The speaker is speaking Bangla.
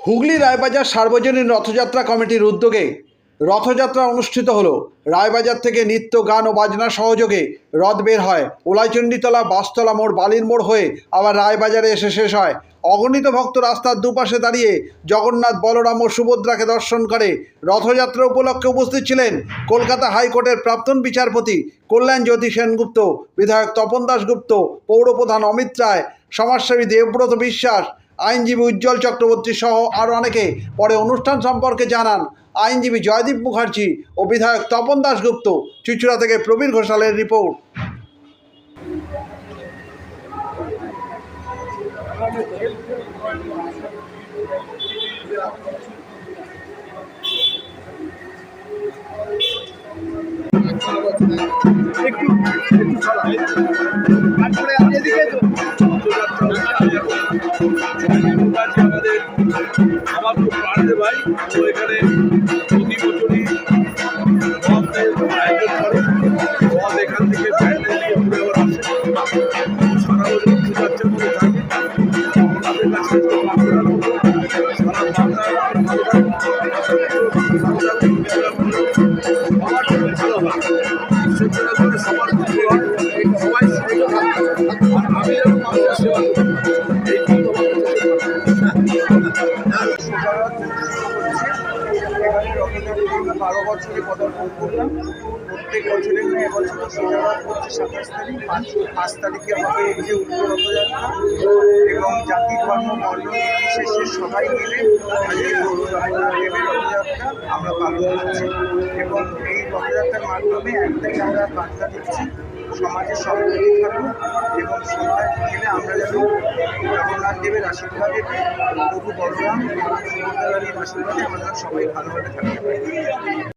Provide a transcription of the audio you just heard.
হুগলি রায়বাজার সার্বজনীন রথযাত্রা কমিটির উদ্যোগে রথযাত্রা অনুষ্ঠিত হলো। রায়বাজার থেকে নৃত্য, গান ও বাজনার সহযোগে রথ বের হয়। ওলাইচণ্ডীতলা, বাসতলা মোড়, বালির মোড় হয়ে আবার রায়বাজারে এসে শেষ হয়। অগণিত ভক্ত রাস্তার দুপাশে দাঁড়িয়ে জগন্নাথ, বলরাম ও সুভদ্রাকে দর্শন করে। রথযাত্রা উপলক্ষে উপস্থিত ছিলেন কলকাতা হাইকোর্টের প্রাক্তন বিচারপতি কল্যাণজ্যোতি সেনগুপ্ত, বিধায়ক তপন দাশগুপ্ত, পৌরপ্রধান অমিত রায়, সমাজসেবী দেবব্রত বিশ্বাস, আইনজীবী উজ্জ্বল চক্রবর্তী সহ আরও অনেকে। পরে অনুষ্ঠান সম্পর্কে জানান আইনজীবী জয়দীপ মুখার্জি ও বিধায়ক তপন দাশগুপ্ত। চুঁচুড়া থেকে প্রবীর ঘোষালের রিপোর্ট। আমার খুব প্রাণের ভাই, তো এখানে প্রতি বছরই রথের আয়োজন করে। রথ এখান থেকে প্যান্ডেল নিয়ে ঘুরে আবার আসে, সারা বছর পূজার্চের মধ্যে থাকে। ওনাদের কাছে সারা বাংলা সবার জন্য ভালো হয়, সেগুলো করে সবার ভালো হয়, সবাই সুবিধা হয়। আর আমি যেন মানুষের সেবা করি, এই কিন্তু এখানে রথযাত্রা 12 বছরে পদার্পণ করলাম। প্রত্যেক বছরের না এবছর সোজারথ হচ্ছে 27 তারিখ, 5 তারিখে হবে এই যে উত্তর রথযাত্রা। এবং জাতি, ধর্ম, বর্ণ নির্বিশেষে সবাই মিলে আজকে দেবের রথযাত্রা আমরা পালন করছি। এবং এই রথযাত্রার মাধ্যমে একটাই আমরা বার্তা দিচ্ছি, সমাজের সম্প্রীতি থাকুক এবং সবাই মিলে আমরা যেন জগন্নাথ দেবের আশীর্বাদে, প্রভু বলরাম সুভদ্রার আশীর্বাদে আমরা সবাই ভালোভাবে থাকতে পারি।